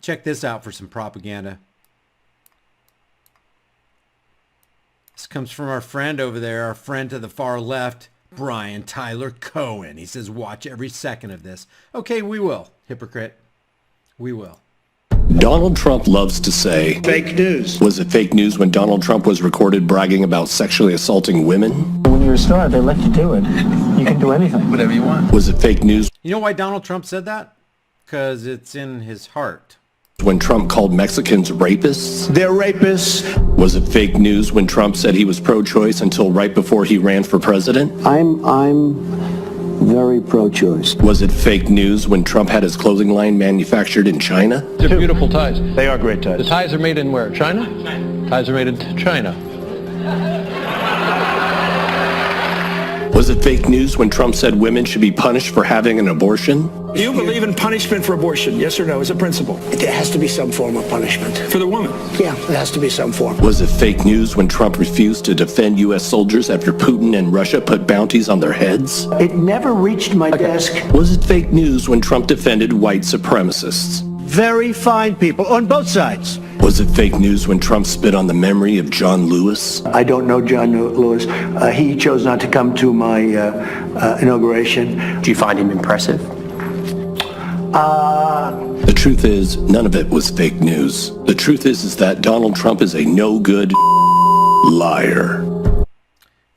Check this out for some propaganda. This comes from our friend over there, our friend to the far left, Brian Tyler Cohen. He says, watch every second of this. Okay, we will, hypocrite. We will. Donald Trump loves to say, fake news. Was it fake news when Donald Trump was recorded bragging about sexually assaulting women? When you're a star, they let you do it. You can do anything. Whatever you want. Was it fake news You know why Donald Trump said that? Because it's in his heart. when Trump called Mexicans rapists? They're rapists. Was it fake news when Trump said he was pro-choice until right before he ran for president? I'm very pro-choice. Was it fake news when Trump had his clothing line manufactured in China? They're beautiful ties. They are great ties. The ties are made in where? China? China. Ties are made in China. Was it fake news when Trump said women should be punished for having an abortion? Do you believe in punishment for abortion? Yes or no, as a principle? There has to be some form of punishment. For the woman? Yeah, there has to be some form. Was it fake news when Trump refused to defend U.S. soldiers after Putin and Russia put bounties on their heads? It never reached my desk. Was it fake news when Trump defended white supremacists? Very fine people on both sides. Was it fake news when Trump spit on the memory of John Lewis? I don't know John Lewis. He chose not to come to my inauguration. Do you find him impressive? The truth is, none of it was fake news. The truth is that Donald Trump is a no-good liar.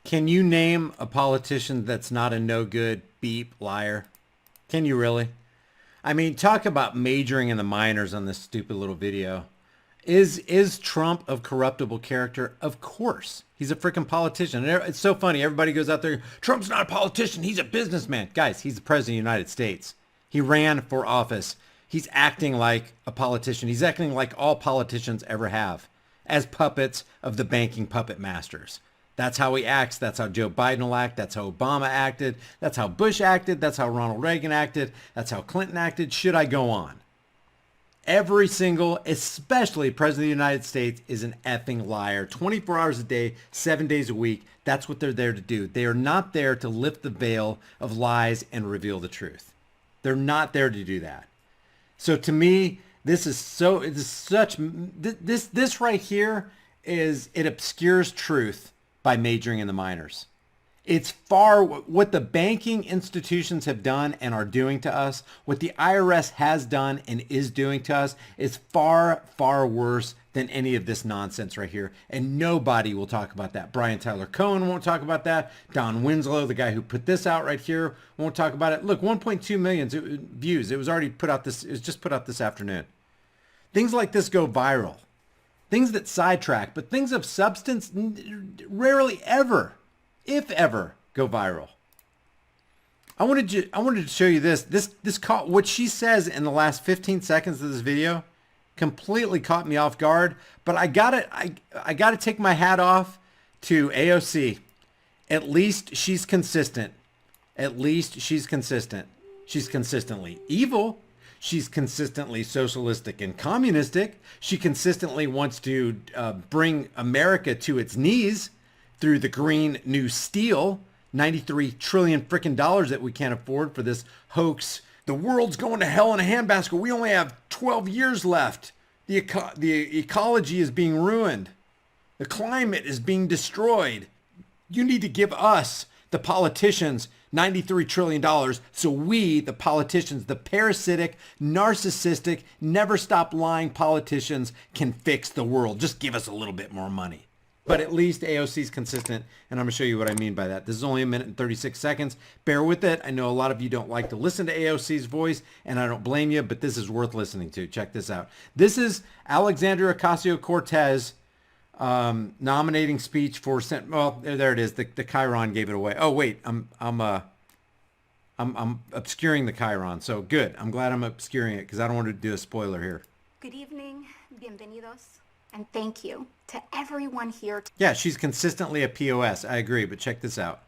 Can you name a politician that's not a no-good beep liar? Can you really? I mean, talk about majoring in the minors on this stupid little video. Is Trump of corruptible character? Of course. He's a freaking politician. It's so funny. Everybody goes out there, Trump's not a politician. He's a businessman. Guys, he's the president of the United States. He ran for office. He's acting like a politician. He's acting like all politicians ever have, as puppets of the banking puppet masters. That's how he acts. That's how Joe Biden will act. That's how Obama acted. That's how Bush acted. That's how Ronald Reagan acted. That's how Clinton acted. Should I go on? Every single, especially President of the United States, is an effing liar. 24 hours a day, 7 days a week. That's what they're there to do. They are not there to lift the veil of lies and reveal the truth. They're not there to do that. So to me, this right here is, it obscures truth by majoring in the minors. It's far, what the banking institutions have done and are doing to us, what the IRS has done and is doing to us, is far, far worse than any of this nonsense right here. And nobody will talk about that. Brian Tyler Cohen won't talk about that. Don Winslow, the guy who put this out right here, won't talk about it. Look, 1.2 million views. It was already put out this, it was just put out this afternoon. Things like this go viral. Things that sidetrack, but things of substance rarely ever, if ever, go viral. I wanted to show you this. What she says in the last 15 seconds of this video completely caught me off guard, but I gotta take my hat off to AOC. At least she's consistent. At least she's consistent. She's consistently evil. She's consistently socialistic and communistic. She consistently wants to bring America to its knees through the Green New Steel, $93 trillion frickin' dollars that we can't afford for this hoax. The world's going to hell in a handbasket. We only have 12 years left. The ecology is being ruined. The climate is being destroyed. You need to give us, the politicians, $93 trillion so we, the politicians, the parasitic, narcissistic, never stop lying politicians can fix the world. Just give us a little bit more money. But at least AOC is consistent, and I'm going to show you what I mean by that. This is only 1 minute and 36 seconds. Bear with it. I know a lot of you don't like to listen to AOC's voice, and I don't blame you, but this is worth listening to. Check this out. This is Alexandria Ocasio-Cortez nominating speech for Senate. Well, there it is. The Chiron gave it away. Oh wait, I'm obscuring the Chiron. So good. I'm glad I'm obscuring it because I don't want to do a spoiler here. Good evening, bienvenidos, and thank you to everyone here. Yeah, she's consistently a POS. I agree, but check this out.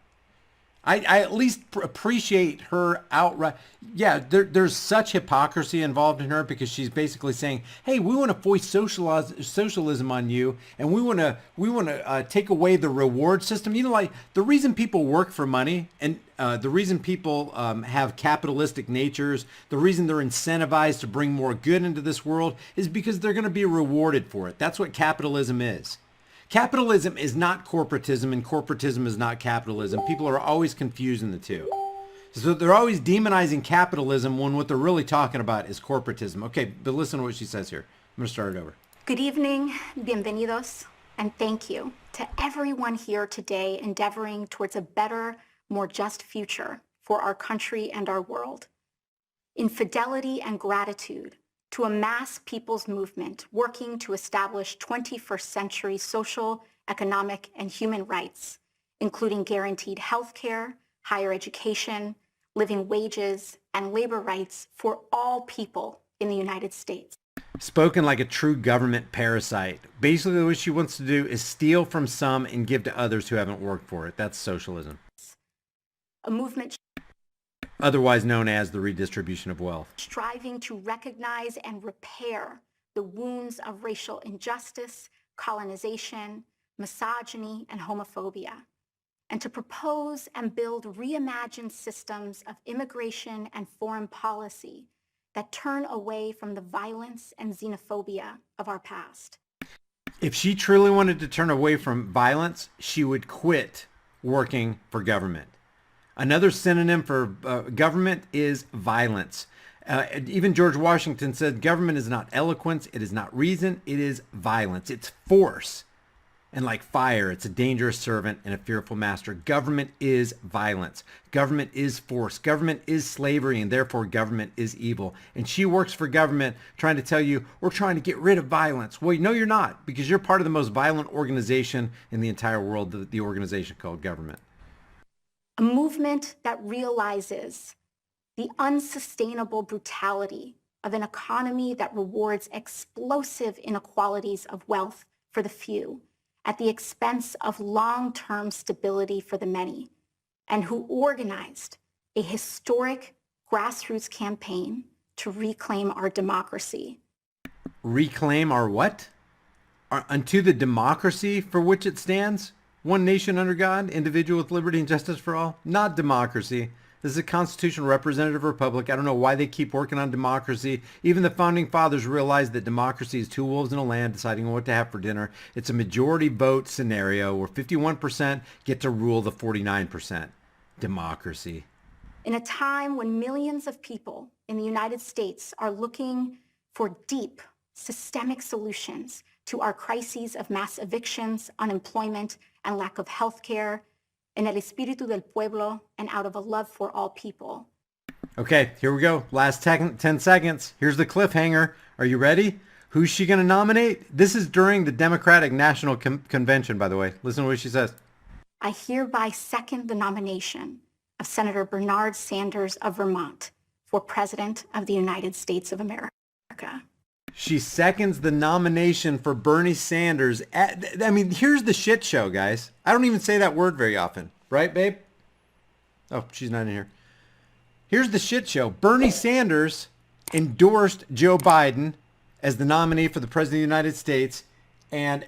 I at least appreciate her outright. Yeah, there's such hypocrisy involved in her because she's basically saying, "Hey, we want to foist socialism on you, and we want to take away the reward system." You know, like the reason people work for money, and the reason people have capitalistic natures, the reason they're incentivized to bring more good into this world is because they're going to be rewarded for it. That's what capitalism is. Capitalism is not corporatism, and corporatism is not capitalism. People are always confusing the two. So they're always demonizing capitalism when what they're really talking about is corporatism. Okay, but listen to what she says here. I'm going to start it over. Good evening, bienvenidos, and thank you to everyone here today endeavoring towards a better, more just future for our country and our world. In fidelity and gratitude, to a mass people's movement working to establish 21st century social, economic, and human rights, including guaranteed health care, higher education, living wages, and labor rights for all people in the United States. Spoken like a true government parasite. Basically what she wants to do is steal from some and give to others who haven't worked for it. That's socialism. A movement Otherwise known as the redistribution of wealth. Striving to recognize and repair the wounds of racial injustice, colonization, misogyny, and homophobia, and to propose and build reimagined systems of immigration and foreign policy that turn away from the violence and xenophobia of our past. If she truly wanted to turn away from violence, she would quit working for government. Another synonym for government is violence. Even George Washington said government is not eloquence, it is not reason, it is violence. It's force. And like fire, it's a dangerous servant and a fearful master. Government is violence. Government is force. Government is slavery, and therefore government is evil. And she works for government trying to tell you, we're trying to get rid of violence. Well, no, you're not, because you're part of the most violent organization in the entire world, the organization called government. A movement that realizes the unsustainable brutality of an economy that rewards explosive inequalities of wealth for the few at the expense of long-term stability for the many, and who organized a historic grassroots campaign to reclaim our democracy. Reclaim our what? Unto the democracy for which it stands? One nation under God, individual with liberty and justice for all? Not democracy. This is a constitutional representative republic. I don't know why they keep working on democracy. Even the founding fathers realized that democracy is two wolves in a land deciding on what to have for dinner. It's a majority vote scenario where 51% get to rule the 49%. Democracy. In a time when millions of people in the United States are looking for deep, systemic solutions to our crises of mass evictions, unemployment, and lack of health care, en el espíritu del pueblo, and out of a love for all people. Okay, here we go. Last 10 seconds. Here's the cliffhanger. Are you ready? Who's she going to nominate? This is during the Democratic National Convention, by the way. Listen to what she says. I hereby second the nomination of Senator Bernard Sanders of Vermont for President of the United States of America. She seconds the nomination for Bernie Sanders. Here's the shit show, guys. I don't even say that word very often. Right, babe? Oh, she's not in here. Here's the shit show. Bernie Sanders endorsed Joe Biden as the nominee for the President of the United States, and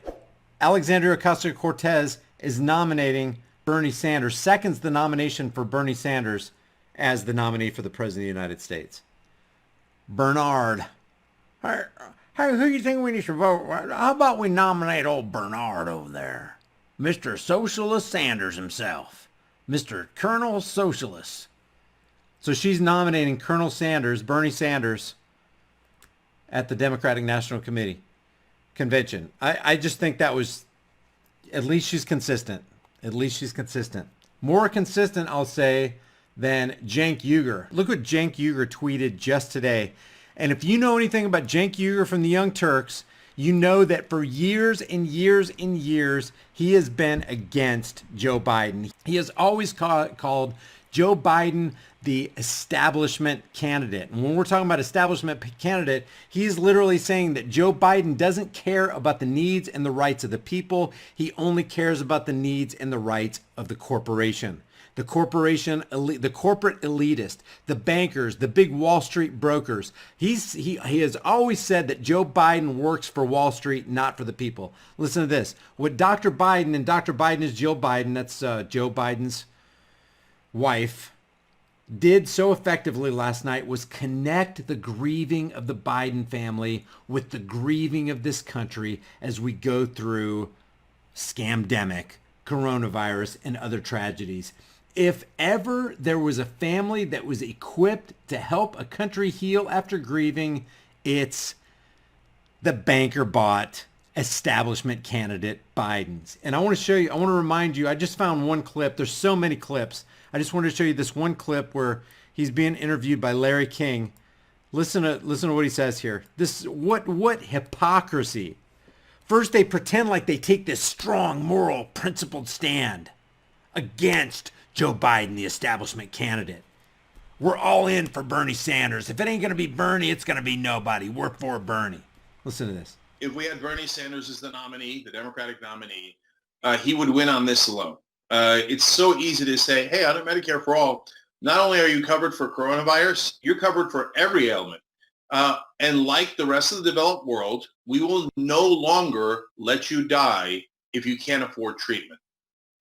Alexandria Ocasio-Cortez is nominating Bernie Sanders, seconds the nomination for Bernie Sanders as the nominee for the President of the United States. Bernard. Hey, who do you think we need to vote? How about we nominate old Bernard over there? Mr. Socialist Sanders himself. Mr. Colonel Socialist. So she's nominating Colonel Sanders, Bernie Sanders, at the Democratic National Convention. I just think that was, at least she's consistent. At least she's consistent. More consistent, I'll say, than Cenk Uygur. Look what Cenk Uygur tweeted just today. And if you know anything about Cenk Uygur from the Young Turks, you know that for years and years and years, he has been against Joe Biden. He has always called Joe Biden the establishment candidate. And when we're talking about establishment candidate, he's literally saying that Joe Biden doesn't care about the needs and the rights of the people. He only cares about the needs and the rights of the corporation. the corporation elite, the corporate elitist, the bankers, the big Wall Street brokers. He has always said that Joe Biden works for Wall Street, not for the people. Listen to this. What Dr. Biden, and Dr. Biden is Jill Biden, that's Joe Biden's wife, did so effectively last night was connect the grieving of the Biden family with the grieving of this country as we go through scamdemic, coronavirus, and other tragedies. If ever there was a family that was equipped to help a country heal after grieving, it's the banker bought establishment candidate Biden's. And I want to show you, I want to remind you, I just found one clip. There's so many clips. I just wanted to show you this one clip where he's being interviewed by Larry King. Listen to what he says here. This what hypocrisy. First, they pretend like they take this strong, moral, principled stand against Joe Biden, the establishment candidate. We're all in for Bernie Sanders. If it ain't going to be Bernie, it's going to be nobody. We're for Bernie. Listen to this. If we had Bernie Sanders as the nominee, the Democratic nominee, he would win on this alone. It's so easy to say, hey, under Medicare for all, not only are you covered for coronavirus, you're covered for every ailment. And like the rest of the developed world, we will no longer let you die if you can't afford treatment.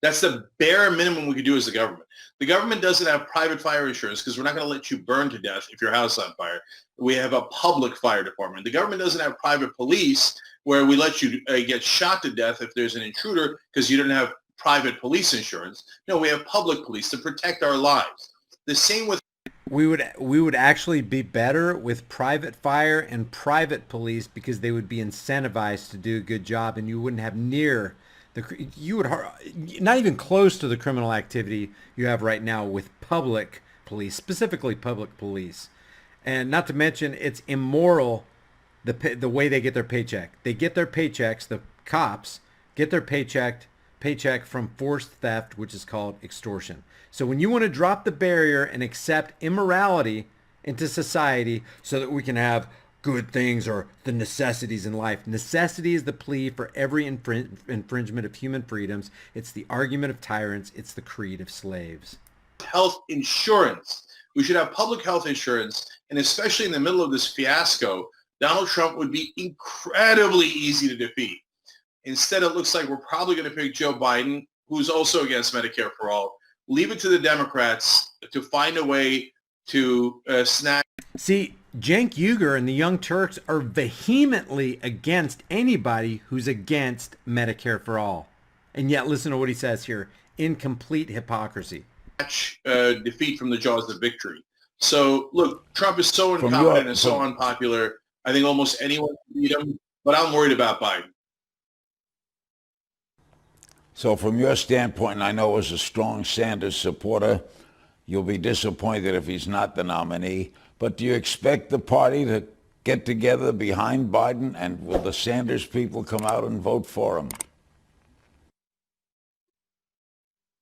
That's the bare minimum we could do as the government. The government doesn't have private fire insurance because we're not going to let you burn to death if your house is on fire. We have a public fire department. The government doesn't have private police where we let you get shot to death if there's an intruder because you don't have private police insurance. No, we have public police to protect our lives. The same with we would actually be better with private fire and private police because they would be incentivized to do a good job, and you wouldn't have near you would not even close to the criminal activity you have right now with public police, specifically public police. And not to mention, it's immoral the way they get their paycheck. They get their paychecks, the cops get their paycheck from forced theft, which is called extortion. So when you want to drop the barrier and accept immorality into society so that we can have good things or the necessities in life. Necessity is the plea for every infringement of human freedoms. It's the argument of tyrants. It's the creed of slaves. Health insurance. We should have public health insurance. And especially in the middle of this fiasco, Donald Trump would be incredibly easy to defeat. Instead, it looks like we're probably going to pick Joe Biden, who's also against Medicare for all. Leave it to the Democrats to find a way to snag. See, Cenk Uygur and the Young Turks are vehemently against anybody who's against Medicare for all. And yet, listen to what he says here, in complete hypocrisy. Defeat from the jaws of victory. So, look, Trump is so incompetent and so unpopular. I think almost anyone can beat him, but I'm worried about Biden. So from your standpoint, and I know as a strong Sanders supporter, you'll be disappointed if he's not the nominee. But do you expect the party to get together behind Biden, and will the Sanders people come out and vote for him?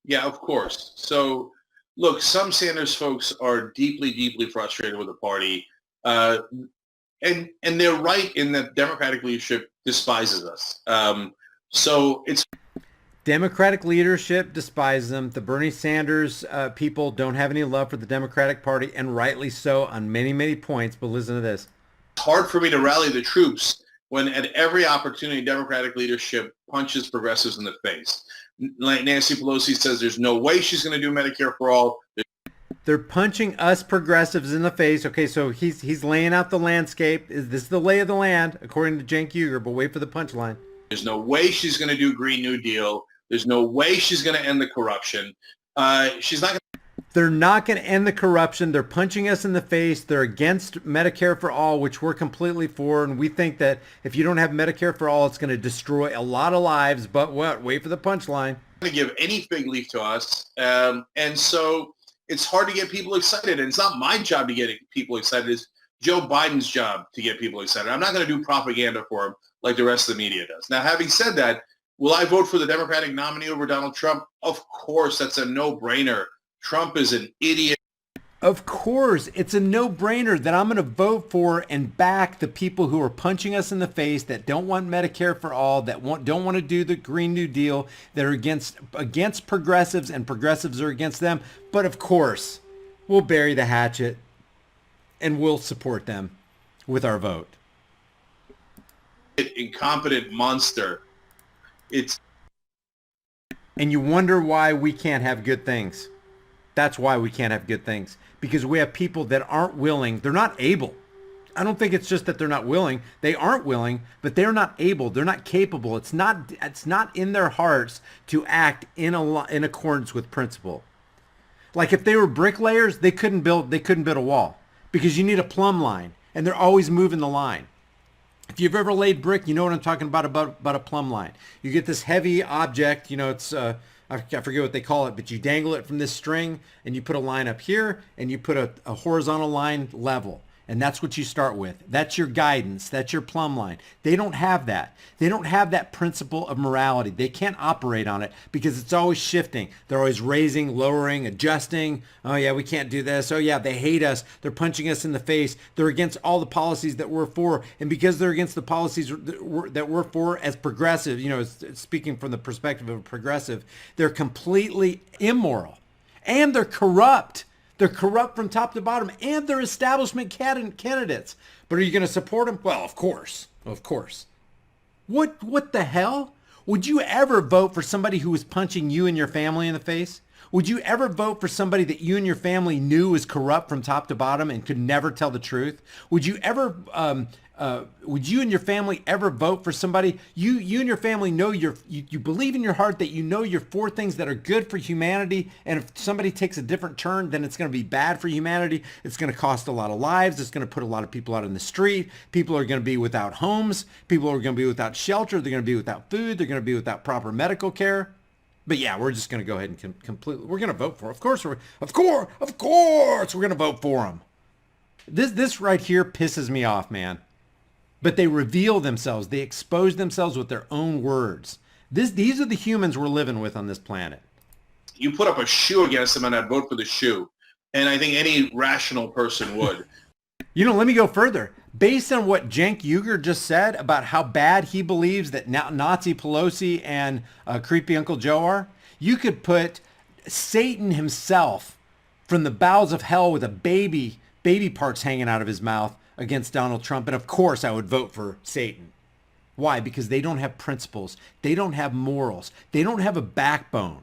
Yeah, of course. So, look, some Sanders folks are deeply, deeply frustrated with the party. And they're right in that Democratic leadership despises us. So it's... Democratic leadership despises them. The Bernie Sanders people don't have any love for the Democratic Party, and rightly so on many, many points. But listen to this. It's hard for me to rally the troops when at every opportunity Democratic leadership punches progressives in the face. Like Nancy Pelosi says there's no way she's going to do Medicare for all. They're punching us progressives in the face. Okay, so he's laying out the landscape. This is the lay of the land, according to Cenk Uygur, but wait for the punchline. There's no way she's going to do Green New Deal. There's no way she's going to end the corruption. She's not going to... They're not going to end the corruption. They're punching us in the face. They're against Medicare for all, which we're completely for. And we think that if you don't have Medicare for all, it's going to destroy a lot of lives. But what? Wait for the punchline. Going to give any fig leaf to us. And so it's hard to get people excited. And it's not my job to get people excited. It's Joe Biden's job to get people excited. I'm not going to do propaganda for him like the rest of the media does. Now, having said that, will I vote for the Democratic nominee over Donald Trump? Of course, that's a no-brainer. Trump is an idiot. Of course, it's a no-brainer that I'm going to vote for and back the people who are punching us in the face, that don't want Medicare for all, that don't want to do the Green New Deal, that are against progressives, and progressives are against them. But of course, we'll bury the hatchet and we'll support them with our vote. Incompetent monster. And you wonder why we can't have good things. That's why we can't have good things. Because we have people that aren't willing. They're not able. I don't think it's just that they're not willing. They aren't willing, but they're not able. They're not capable. It's not in their hearts to act in accordance with principle. Like if they were bricklayers, they couldn't build a wall, because you need a plumb line, and they're always moving the line. If you've ever laid brick, you know what I'm talking about a plumb line. You get this heavy object, it's I forget what they call it, but you dangle it from this string and you put a line up here and you put a horizontal line level. And that's what you start with. That's your guidance. That's your plumb line. They don't have that. They don't have that principle of morality. They can't operate on it because it's always shifting. They're always raising, lowering, adjusting. Oh yeah, we can't do this. Oh yeah, they hate us. They're punching us in the face. They're against all the policies that we're for. And because they're against the policies that we're for as progressive, speaking from the perspective of a progressive, they're completely immoral. And they're corrupt. They're corrupt from top to bottom, and they're establishment candidates. But are you going to support them? Well, of course. Of course. What the hell? Would you ever vote for somebody who was punching you and your family in the face? Would you ever vote for somebody that you and your family knew was corrupt from top to bottom and could never tell the truth? Would you ever, would you and your family ever vote for somebody, you and your family know you believe in your heart that you know you're for things that are good for humanity, and if somebody takes a different turn, then it's going to be bad for humanity. It's going to cost a lot of lives. It's going to put a lot of people out in the street. People are going to be without homes. People are going to be without shelter. They're going to be without food. They're going to be without proper medical care. But yeah, we're just going to go ahead and we're going to vote for it. Of course we're going to vote for them. This right here pisses me off, man. But they reveal themselves. They expose themselves with their own words. These are the humans we're living with on this planet. You put up a shoe against them and I'd vote for the shoe. And I think any rational person would. Let me go further. Based on what Cenk Uygur just said about how bad he believes that Nazi Pelosi and creepy Uncle Joe are, you could put Satan himself from the bowels of hell with a baby parts hanging out of his mouth against Donald Trump. And of course I would vote for Satan. Why? Because they don't have principles. They don't have morals. They don't have a backbone.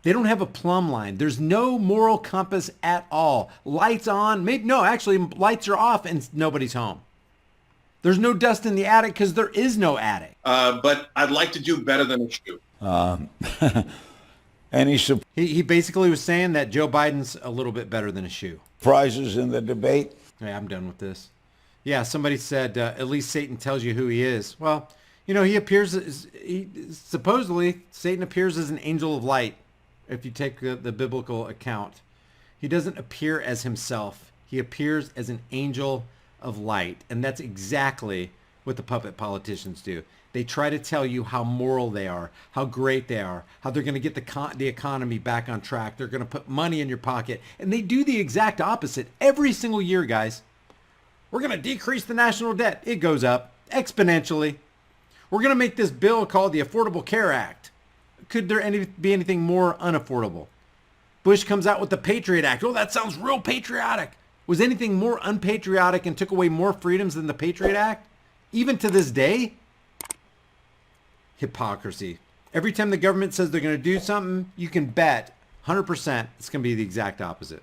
They don't have a plumb line. There's no moral compass at all. Lights on. Actually, lights are off and nobody's home. There's no dust in the attic because there is no attic. But I'd like to do better than a shoe. He basically was saying that Joe Biden's a little bit better than a shoe. Prizes in the debate? Yeah, I'm done with this. Yeah, somebody said, at least Satan tells you who he is. Well, he appears, supposedly, Satan appears as an angel of light. If you take the biblical account, he doesn't appear as himself. He appears as an angel of light. And that's exactly what the puppet politicians do. They try to tell you how moral they are, how great they are, how they're going to get the economy back on track. They're going to put money in your pocket. And they do the exact opposite every single year, guys. We're going to decrease the national debt. It goes up exponentially. We're going to make this bill called the Affordable Care Act. Could there be anything more unaffordable? Bush comes out with the Patriot Act. Oh, that sounds real patriotic. Was anything more unpatriotic and took away more freedoms than the Patriot Act? Even to this day? Hypocrisy. Every time the government says they're going to do something, you can bet 100% it's going to be the exact opposite.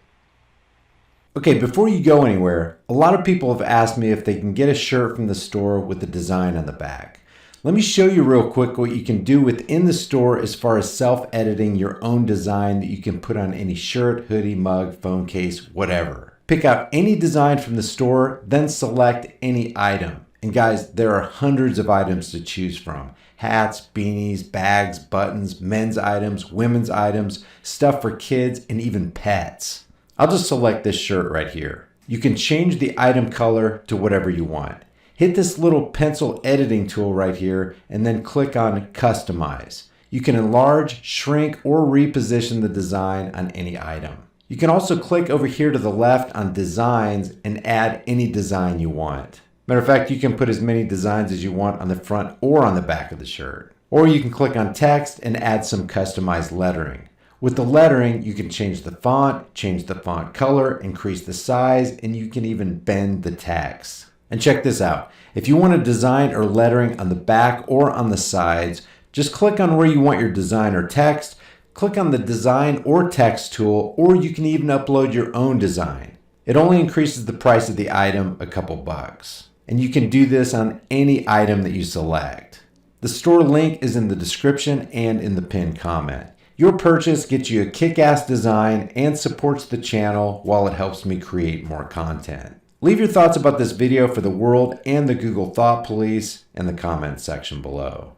Okay, before you go anywhere, a lot of people have asked me if they can get a shirt from the store with the design on the back. Let me show you real quick what you can do within the store as far as self-editing your own design that you can put on any shirt, hoodie, mug, phone case, whatever. Pick out any design from the store, then select any item. And guys, there are hundreds of items to choose from. Hats, beanies, bags, buttons, men's items, women's items, stuff for kids, and even pets. I'll just select this shirt right here. You can change the item color to whatever you want. Hit this little pencil editing tool right here and then click on Customize. You can enlarge, shrink, or reposition the design on any item. You can also click over here to the left on designs and add any design you want. Matter of fact, you can put as many designs as you want on the front or on the back of the shirt. Or you can click on text and add some customized lettering. With the lettering, you can change the font color, increase the size, and you can even bend the text. And check this out. If you want a design or lettering on the back or on the sides, just click on where you want your design or text, click on the design or text tool, or you can even upload your own design. It only increases the price of the item a couple bucks. And you can do this on any item that you select. The store link is in the description and in the pinned comment. Your purchase gets you a kick-ass design and supports the channel while it helps me create more content. Leave your thoughts about this video for the world and the Google Thought Police in the comments section below.